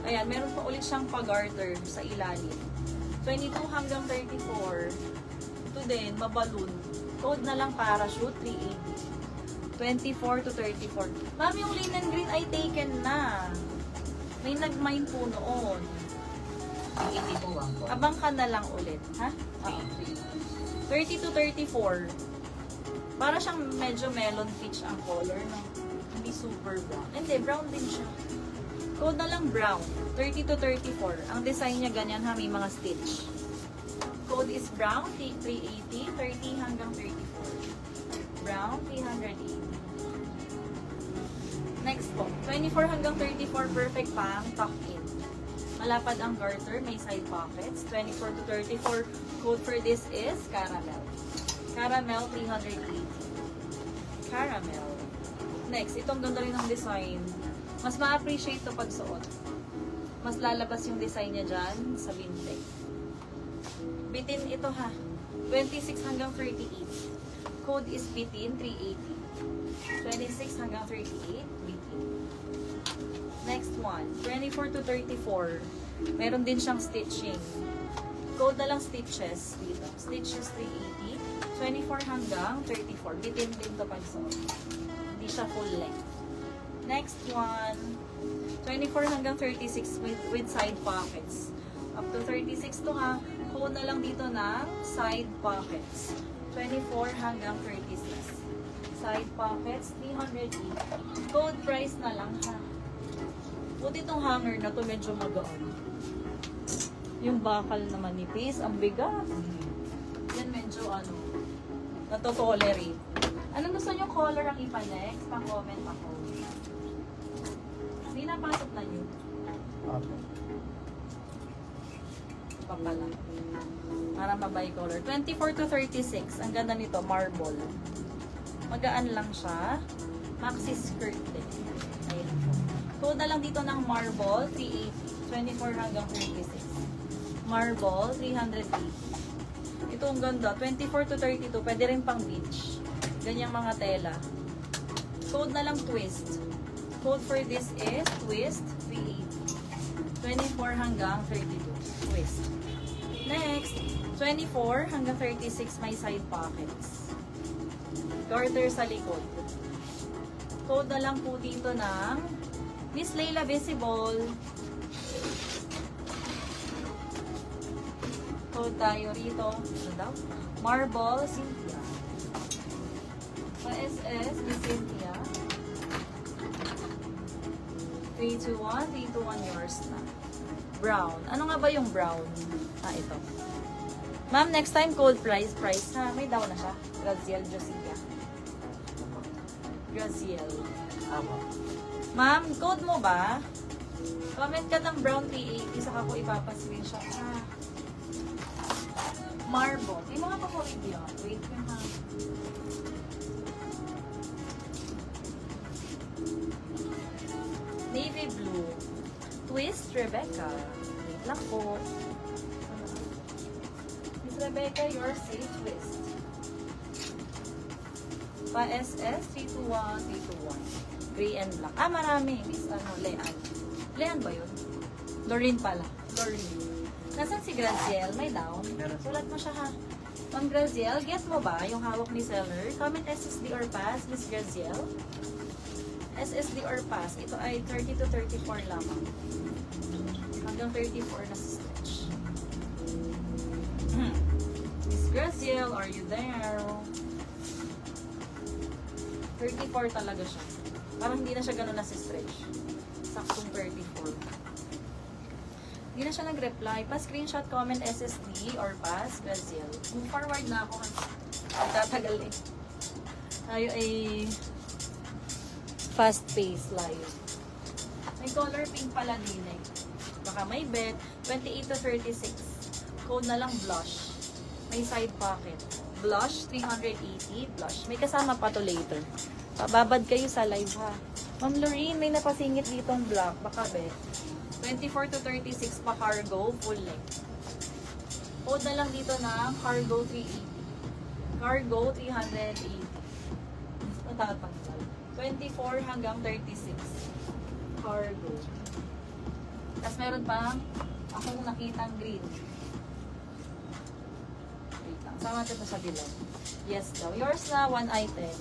Ayan, meron pa ulit siyang pag-garter sa ilalim. 22 hanggang 34. Ito din, maballoon. Code na lang parachute, 380. 24 to 34. Ma'am, yung linen green ay taken na. May nag-mine po noon. 380 po, 1 po. Abang ka na lang ulit, ha? 30 to 34. Para siyang medyo melon peach ang color, no? Hindi super brown. Hindi, brown din siya. Code na lang brown. 30 to 34. Ang design niya ganyan ha, may mga stitch. Code is brown, 380, 30 hanggang 34. Brown, 380. Next po, 24 hanggang 34, perfect pang tuck in. Malapad ang garter, may side pockets. 24 to 34, code for this is caramel. Caramel, 380. Caramel. Next, itong ganda rin ng design. Mas ma-appreciate to pag suot. Mas lalabas yung design niya dyan sa binte. Bitin ito ha. 26 hanggang 38. Code is bitin, 380. 26 hanggang 38, bitin. Next one, 24 to 34. Meron din siyang stitching. Code na lang stitches dito. Stitches 380. 24 hanggang 34. Bitin din to pag suot. Hindi siya full length. Next one, 24 hanggang 36 with side pockets. Up to 36 to ha. Code na lang dito na side pockets. 24 hanggang 36. Side pockets, 380. Code price na lang ha. Buti itong hanger na to medyo magaan. Yung bakal na manipis, ang bigat. Yan medyo ano, nato-tolerate. Anong gusto nyo color ang ipa-next? Pa-comment ako. Hindi napasok na nyo. Pa pala. Para ma-bi-color. 24 to 36. Ang ganda nito, marble. Magaan lang siya. Maxi skirt din. Ayan po. Code na lang dito ng marble, 380. 24 hanggang 36. Marble, 380. Ito ang ganda. 24 to 32. Pwede rin pang beach. Ganyang mga tela. Code na lang twist. Code for this is twist, 380. 24 hanggang 32. Twist. Next, 24 hanggang 36 may side pockets. Garter sa likod. Code na lang po dito ng Miss Layla Visible. Code tayo rito. Ano daw? Marble, Cynthia. Pa-SS, Miss Cynthia. 321, 321 yours na. Brown. Ano nga ba yung brown? Ah, ito. Ma'am, next time cold price ha. May down na siya. Graziel Josica. Graziel. Ma'am, code mo ba? Comment ka ng brown 380 saka ko ipapascreenshot ha. Marble. May mga pakulit yun. Wait lang ha. Navy blue. Twist, Rebecca. Wait lang po. Miss Rebecca, your safe twist. Pa-SS, 321, 321. Gray and black. Ah, marami. Miss, Leanne. Leanne ba yun? Doreen pala. Doreen. Nasaan si Graziel? May down? Sulat mo siya ha. Ma'am Graziel, get mo ba yung hawak ni seller? Comment SSD or pass, Miss Graziel. SSD or pass. Ito ay 30 to 34 lamang. Hanggang 34 na stretch. Miss Graziel, are you there? 34 talaga siya. Parang hindi na siya gano'n na stretch. Saktong 34. Hindi na siya nag-reply. Pa-screenshot, comment, SSD or pass, Graziel. Move forward na ako. Magtatagal eh. Tayo ay fast-paced live. May color pink pala din eh. Baka may bet. 28 to 36. Code na lang blush. May side pocket. Blush, 380. Blush. May kasama pa to later. Babad kayo sa live ha. Ma'am Lorraine, may napasingit ditong black. Baka bet. 24 to 36 pa cargo. Full length. Code na lang dito na cargo 380. Cargo 380. Natatanggal. 24 hanggang 36. Cargo. Tapos meron pang akong nakitang green. Wait lang. Sama natin ito sa bilang. Yes daw. Yours na 1 item.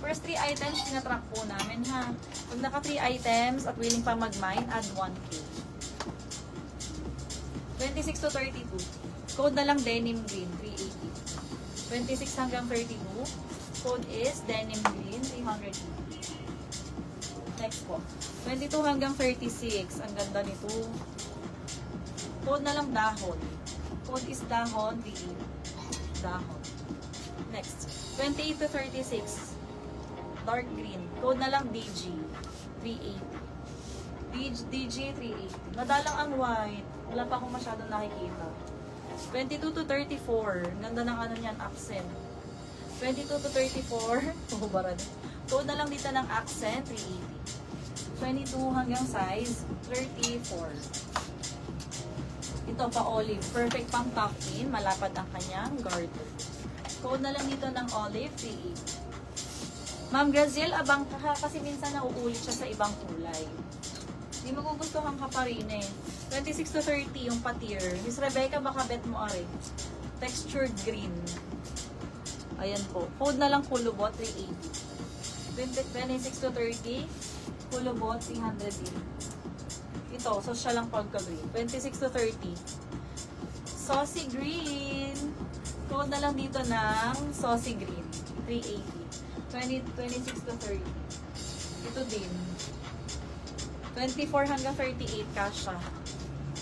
First 3 items, tinatrack po namin ha. Pag naka 3 items at willing pa mag-mine, add 1K. 26 to 32. Code na lang denim green, 380. 26 hanggang 32. Code is denim green, 380. Next po. 22 hanggang 36. Ang ganda nito. Code na lang dahon. Code is dahon, 380. Dahon. Next. 28 to 36. Dark green. Code na lang DG. 380. DG 380. Madalang ang white. Wala pa akong masyadong nakikita. 22 to 34. Ganda ng ano niyan, accent. 22 to 34. Puhubaran. Code na lang dito ng accent. 380. 22 hanggang size 34. Ito pa olive. Perfect pang tuck-in. Malapad ang kanyang garter. Code na lang dito ng olive. 380. Ma'am Graziel, abang ka kasi minsan nauulit siya sa ibang kulay. Hindi magugustuhan ka pa rin eh. 26 to 30 yung patir. Miss Rebecca, baka bet mo are. Textured green. Ayan po. Code na lang kulubot, 380. 26 to 30, kulubot, 300 din. Ito, so siya lang pagka-green. 26 to 30. Saucy green. Code na lang dito ng saucy green, 380. 26 to 30. Ito din. 24 hanggang 38 kasha.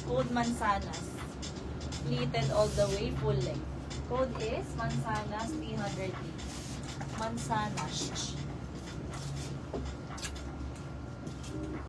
Code mansanas. Pleated all the way, full length. Code is mansanas 300. Mansanas.